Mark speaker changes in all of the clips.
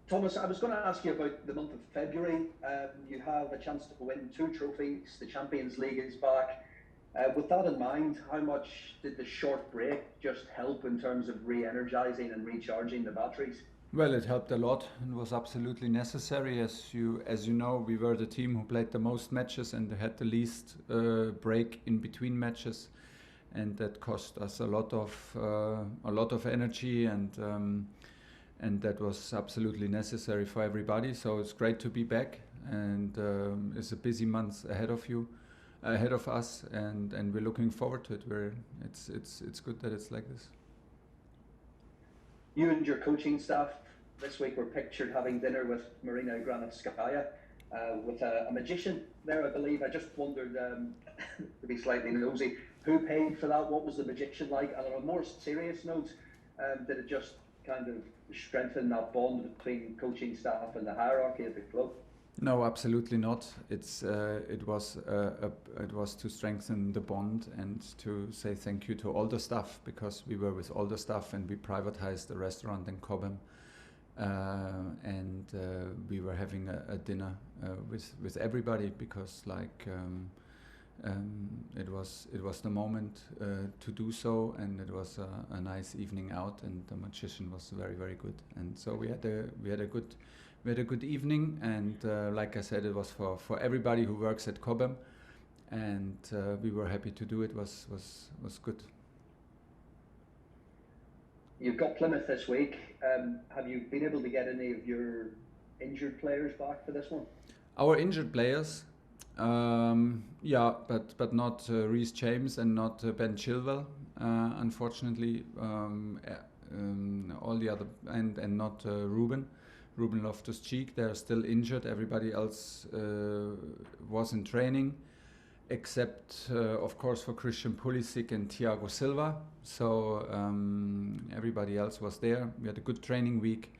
Speaker 1: Thomas, I was going to ask you about the month of February. You have a chance to win two trophies. The Champions League is back. With that in mind, how much did the short break just help in terms of re-energizing and recharging the batteries?
Speaker 2: Well, it helped a lot and was absolutely necessary. As you know, we were the team who played the most matches and had the least break in between matches, and that cost us a lot of energy, and that was absolutely necessary for everybody. So it's great to be back, and it's a busy month ahead of us, and we're looking forward to it. It's good that it's like this.
Speaker 1: You and your coaching staff this week were pictured having dinner with Marina with a magician there, I believe. I just wondered, to be slightly nosy, who paid for that? What was the magician like? And on a more serious note, did it just kind of strengthen that bond between coaching staff and the hierarchy at the club?
Speaker 2: No, absolutely not. It was to strengthen the bond and to say thank you to all the staff, because we were with all the staff and we privatized the restaurant in Cobham, and we were having a dinner with everybody, because it was the moment to do so, and it was a nice evening out, and the magician was very, very good, and so we had a good evening, and like I said, it was for everybody who works at Cobham, and we were happy to do it. Was good.
Speaker 1: You've got Plymouth this week. Have you been able to get any of your injured players back for this one?
Speaker 2: Our injured players, yeah, but not Reece James and not Ben Chilwell, unfortunately. All the other, and not Ruben Loftus-Cheek. They're still injured. Everybody else was in training, except of course for Christian Pulisic and Thiago Silva. So everybody else was there. We had a good training week.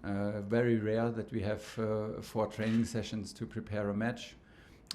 Speaker 2: Very rare that we have 4 training sessions to prepare a match.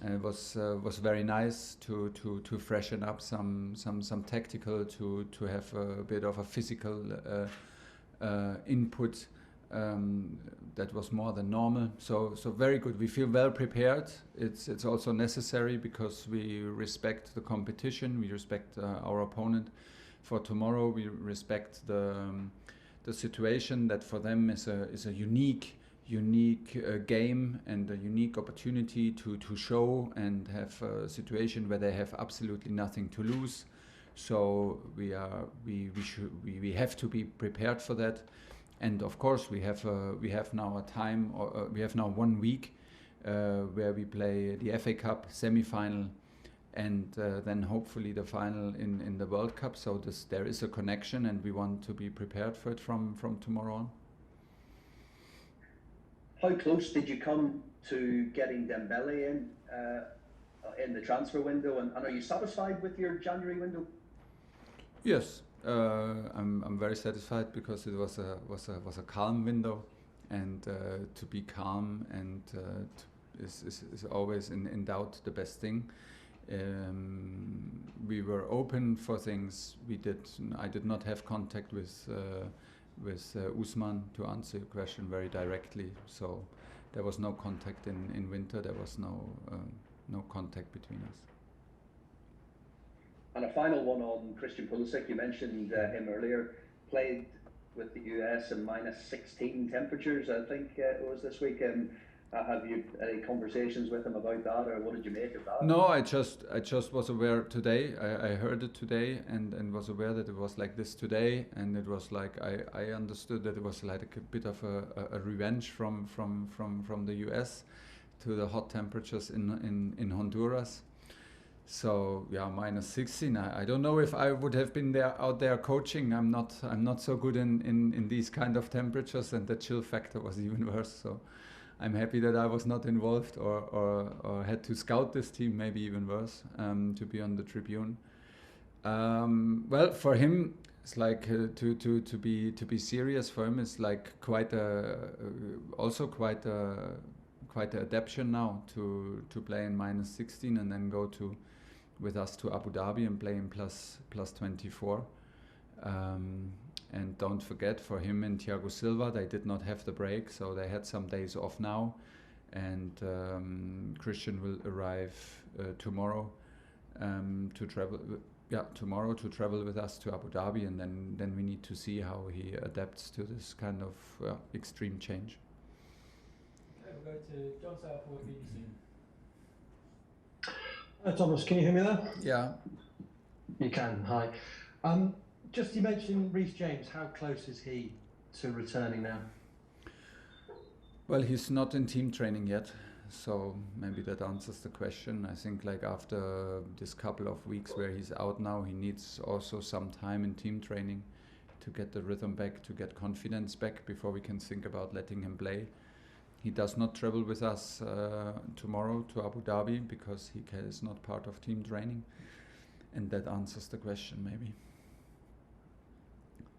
Speaker 2: It was very nice to freshen up some tactical, to have a bit of a physical input. That was more than normal. So very good. We feel well prepared. It's also necessary because we respect the competition. We respect our opponent for tomorrow. We respect the situation that for them is a unique game and a unique opportunity to show and have a situation where they have absolutely nothing to lose. So we have to be prepared for that. And of course, we have now 1 week where we play the FA Cup semi-final, and then hopefully the final in the World Cup. So there is a connection, and we want to be prepared for it from tomorrow on.
Speaker 1: How close did you come to getting Dembele in the transfer window, and are you satisfied with your January window?
Speaker 2: Yes. I'm very satisfied because it was a calm window, and to be calm and is always in doubt the best thing. We were open for things. I did not have contact with Ousmane, to answer your question very directly. So there was no contact in winter. There was no contact between us.
Speaker 1: And a final one on Christian Pulisic. You mentioned him earlier. Played with the US in -16 temperatures, I think it was this week. Have you any conversations with him about that, or what did you make of that?
Speaker 2: No, I just was aware today. I heard it today and was aware that it was like this today, and it was like I understood that it was like a bit of a revenge from the US to the hot temperatures in Honduras. So yeah, -16. I don't know if I would have been out there coaching. I'm not so good in these kind of temperatures, and the chill factor was even worse. So I'm happy that I was not involved or had to scout this team, maybe even worse, to be on the tribune. Well, for him, it's like to be serious for him. It's like quite a adaptation now to play in -16 and then go with us to Abu Dhabi and play in plus 24. And don't forget, for him and Thiago Silva, they did not have the break, so they had some days off now. And Christian will arrive tomorrow to travel. Tomorrow to travel with us to Abu Dhabi, and then we need to see how he adapts to this kind of extreme change.
Speaker 3: Okay, we'll go to John Southport, BBC.
Speaker 4: Thomas, can you hear me there?
Speaker 2: Yeah.
Speaker 4: You can, hi. Just you mentioned Reece James, how close is he to returning now?
Speaker 2: Well, he's not in team training yet, so maybe that answers the question. I think like after this couple of weeks where he's out now, he needs also some time in team training to get the rhythm back, to get confidence back before we can think about letting him play. He does not travel with us tomorrow to Abu Dhabi because he is not part of team training, and that answers the question maybe.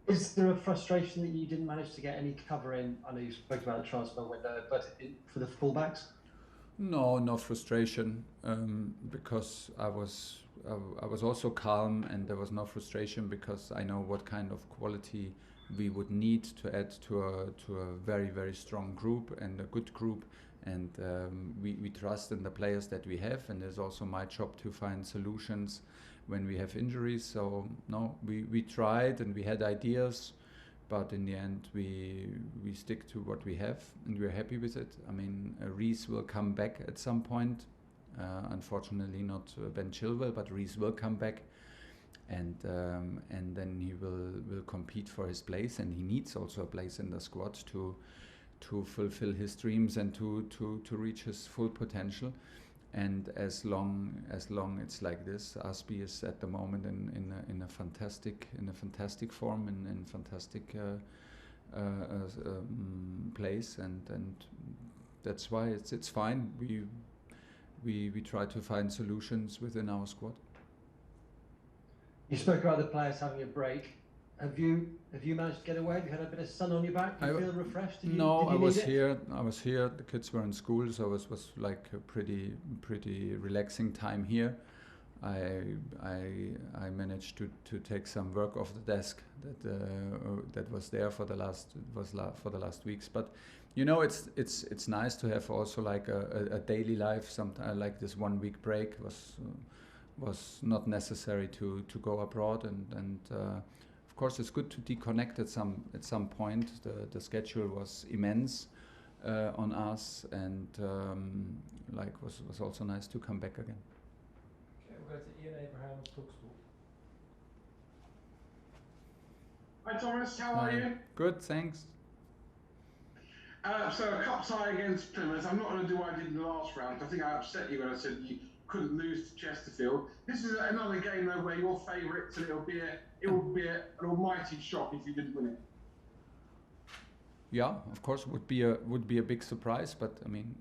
Speaker 4: Is there a frustration that you didn't manage to get any cover in? I know you spoke about the transfer window, but for the fullbacks?
Speaker 2: No frustration, because I was also calm, and there was no frustration because I know what kind of quality we would need to add to a very, very strong group and a good group, and we trust in the players that we have, and it's also my job to find solutions when we have injuries. So no, we tried and we had ideas, but in the end we stick to what we have, and we're happy with it. I mean, Reece will come back at some point, unfortunately not Ben Chilwell, but Reece will come back, and then he will compete for his place, and he needs also a place in the squad to fulfill his dreams and to reach his full potential. And as long it's like this, Aspi is at the moment in a fantastic form, in fantastic place, and that's why it's fine. We try to find solutions within our squad.
Speaker 4: You spoke about the players having a break. Have you managed to get away? Have you had a bit of sun on your back? Do you feel refreshed?
Speaker 2: I was here. The kids were in school, so it was like a pretty relaxing time here. I managed to take some work off the desk that was there for the last weeks. But you know, it's nice to have also like a daily life. Sometimes like this 1 week break was not necessary to go abroad, and of course it's good to deconnect at some point. The schedule was immense on us, and was also nice to come back again.
Speaker 3: Okay, we'll go to Ian Abraham, Talksport.
Speaker 5: Hi Thomas, how are you?
Speaker 2: Good, thanks.
Speaker 5: So a cup tie against Plymouth. I'm not going to do what I did in the last round. I think I upset you when I said you couldn't lose to Chesterfield. This is another game though where you're favourites, and it would be an almighty shock if you didn't win it.
Speaker 2: Yeah, of course, would be a big surprise, but I mean,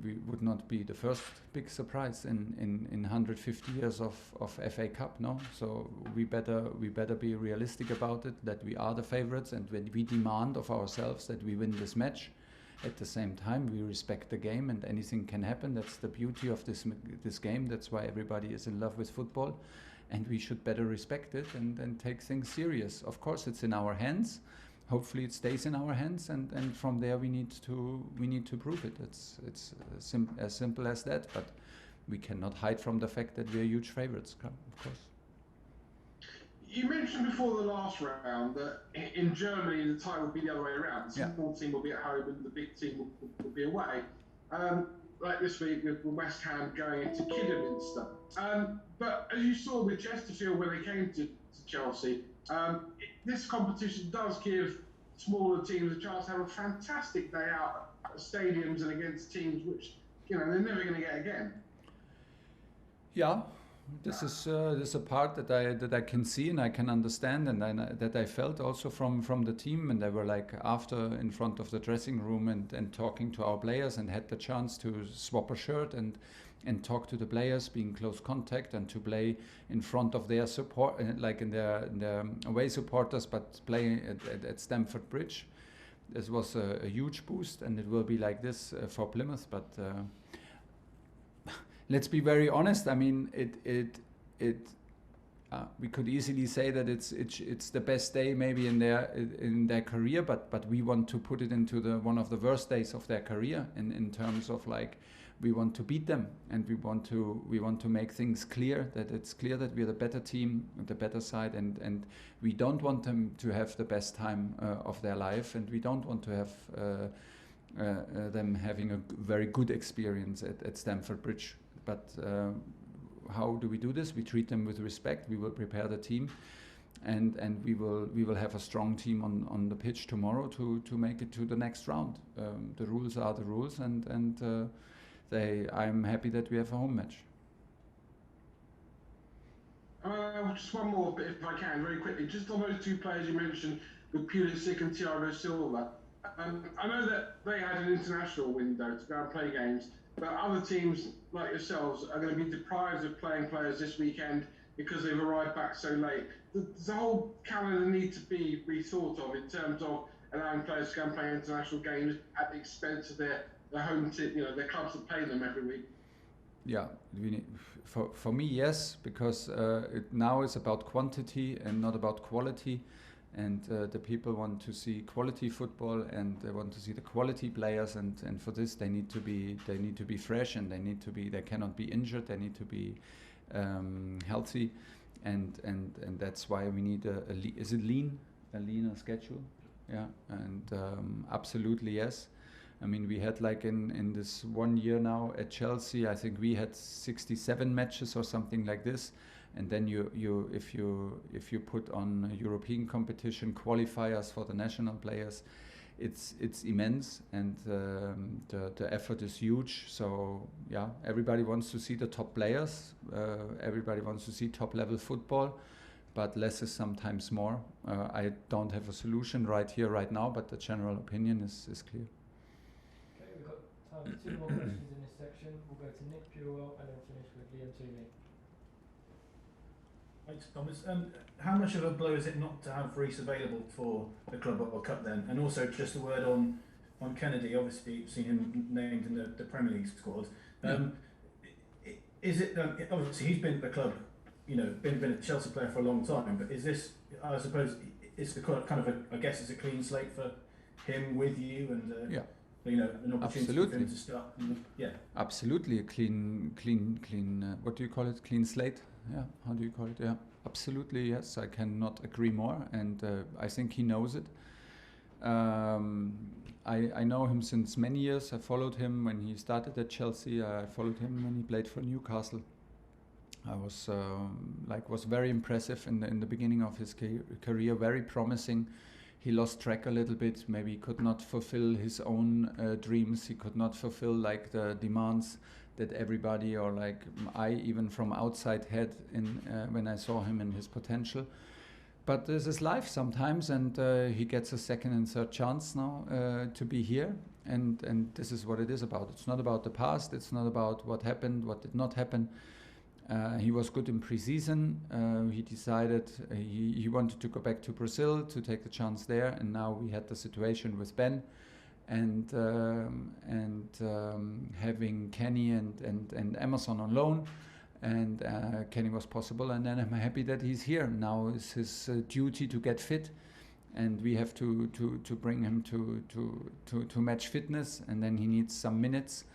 Speaker 2: we would not be the first big surprise in 150 years of FA Cup, no. So we better be realistic about it, that we are the favourites, and when we demand of ourselves that we win this match. At the same time, we respect the game, and anything can happen. That's the beauty of this game. That's why everybody is in love with football, and we should better respect it and take things serious. Of course, it's in our hands. Hopefully, it stays in our hands, and from there we need to prove it. It's as simple as that. But we cannot hide from the fact that we are huge favourites, of course.
Speaker 5: You mentioned before the last round that in Germany the tie would be the other way around. The small team will be at home and the big team will be away. Like this week with West Ham going into Kidderminster. But as you saw with Chesterfield when they came to Chelsea, this competition does give smaller teams a chance to have a fantastic day out at stadiums and against teams which they're never going to get again.
Speaker 2: Yeah. This is a part that I can see and I can understand, and that I felt also from the team, and they were like after in front of the dressing room and talking to our players, and had the chance to swap a shirt and talk to the players, be in close contact, and to play in front of their support, like in their away supporters, but play at Stamford Bridge. This was a huge boost, and it will be like this for Plymouth, but. Let's be very honest. I mean, we could easily say that it's the best day maybe in their career, but we want to put it into one of the worst days of their career in terms of like we want to beat them, and we want to make things clear, that it's clear that we're the better team, the better side, and we don't want them to have the best time of their life, and we don't want to have them having a very good experience at Stamford Bridge. But how do we do this? We treat them with respect. We will prepare the team, and we will have a strong team on the pitch tomorrow to make it to the next round. The rules are the rules, and I'm happy that we have a home match.
Speaker 5: Just one more, but if I can, very quickly, just on those two players you mentioned, with Pulisic and Thiago Silva. I know that they had an international window to go and play games, but other teams like yourselves are going to be deprived of playing players this weekend because they've arrived back so late. Does the whole calendar need to be rethought of in terms of allowing players to go and play international games at the expense of their home team, their clubs that play them every week?
Speaker 2: Yeah, for me, yes, because now it's about quantity and not about quality, and the people want to see quality football, and they want to see the quality players, and for this they need to be fresh, and they cannot be injured, they need to be healthy, and that's why we need a leaner schedule, yeah, and absolutely yes. I mean, we had like in this 1 year now at Chelsea, I think we had 67 matches or something like this. And then if you put on European competition qualifiers for the national players, it's immense, and the effort is huge. So yeah, everybody wants to see the top players. Everybody wants to see top level football, but less is sometimes more. I don't have a solution right here, right now, but the general opinion is clear.
Speaker 3: Time for 2 more questions in this section. We'll go to Nick Purewell and then finish with Liam Toomey.
Speaker 6: Thanks, Thomas. How much of a blow is it not to have Reece available for the Club World Cup then? And also just a word on Kenedy. Obviously, you've seen him named in the Premier League squad. Is it obviously he's been at the club, been a Chelsea player for a long time. But is this, I suppose, it's the kind of I guess it's a clean slate for him with you, and
Speaker 2: yeah.
Speaker 6: An opportunity
Speaker 2: Absolutely.
Speaker 6: for him to start. Yeah.
Speaker 2: Absolutely, a clean. What do you call it? Clean slate? Yeah. How do you call it? Yeah. Absolutely, yes. I cannot agree more, and I think he knows it. I know him since many years. I followed him when he started at Chelsea. I followed him when he played for Newcastle. I was was very impressive in the beginning of his career. Very promising. He lost track a little bit. Maybe he could not fulfill his own dreams. He could not fulfill like the demands that everybody, or like I even from outside had when I saw him and his potential. But this is life sometimes, and he gets a second and third chance now to be here. And this is what it is about. It's not about the past. It's not about what happened, what did not happen. He was good in pre-season. He decided he wanted to go back to Brazil to take the chance there, and now we had the situation with Ben, and having Kenny and Emerson on loan, and Kenny was possible, and then I'm happy that he's here. Now is his duty to get fit, and we have to bring him to match fitness, and then he needs some minutes.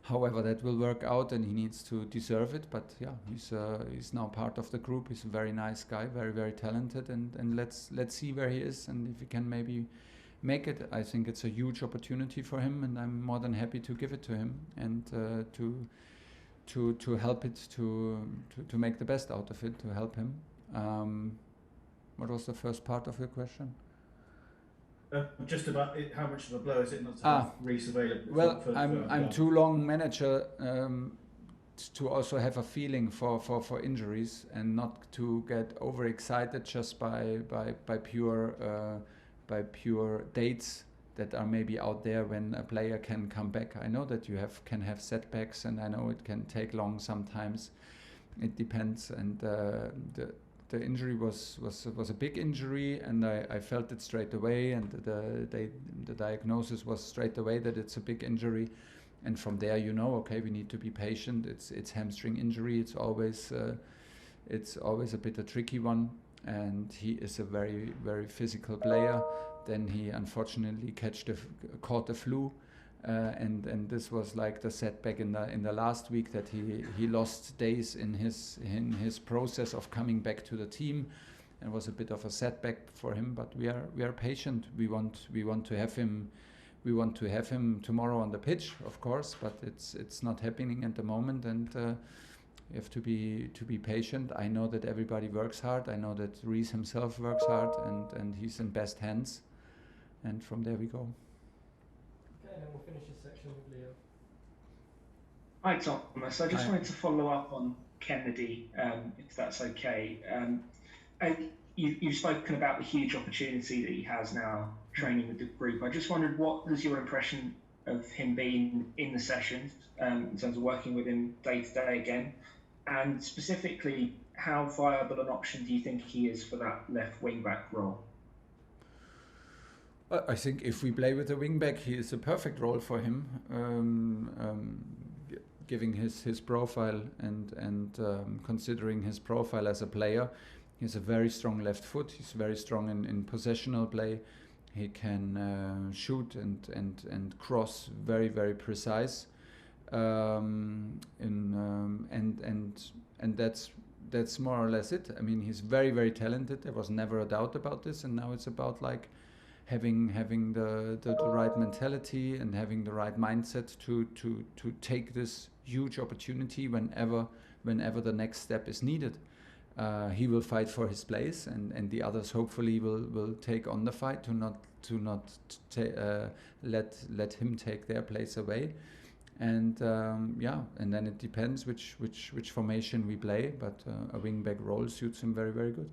Speaker 2: However, that will work out, and he needs to deserve it. But yeah, he's now part of the group. He's a very nice guy, very, very talented, and let's see where he is, and if he can maybe make it. I think it's a huge opportunity for him, and I'm more than happy to give it to him, and to help it to make the best out of it, to help him. What was the first part of your question?
Speaker 6: Just about how much of a blow is it not to have Reece available?
Speaker 2: Well, I'm too long manager to also have a feeling for injuries, and not to get overexcited just by pure dates that are maybe out there when a player can come back. I know that you can have setbacks, and I know it can take long sometimes. It depends, and the injury was a big injury, and I felt it straight away, and the diagnosis was straight away that it's a big injury, and from there okay, we need to be patient. It's hamstring injury. It's always it's always a bit a tricky one. And he is a very, very physical player. Then he unfortunately caught the flu, and this was like the setback in the last week, that he lost days in his process of coming back to the team, and was a bit of a setback for him. But we are patient. We want to have him. We want to have him tomorrow on the pitch, of course, but it's not happening at the moment, and you have to be patient. I know that everybody works hard. I know that Reece himself works hard, and he's in best hands. And from there we go.
Speaker 3: Okay, and then we'll finish this section with Leo.
Speaker 7: Hi, Thomas. I just wanted to follow up on Kenedy, if that's okay. You've spoken about the huge opportunity that he has now training with the group. I just wondered, what was your impression of him being in the sessions, in terms of working with him day to day again? And specifically, how viable an option do you think he is for that left wing-back role?
Speaker 2: I think if we play with a wing-back, he is a perfect role for him, giving his profile and considering his profile as a player. He has a very strong left foot. He's very strong in possessional play. He can shoot and cross very, very precise. And that's more or less it. I mean, he's very, very talented. There was never a doubt about this, and now it's about like having the right mentality and having the right mindset to take this huge opportunity whenever the next step is needed. He will fight for his place, and the others hopefully will take on the fight to not let him take their place away. And and then it depends which formation we play, but a wing back role suits him very, very good.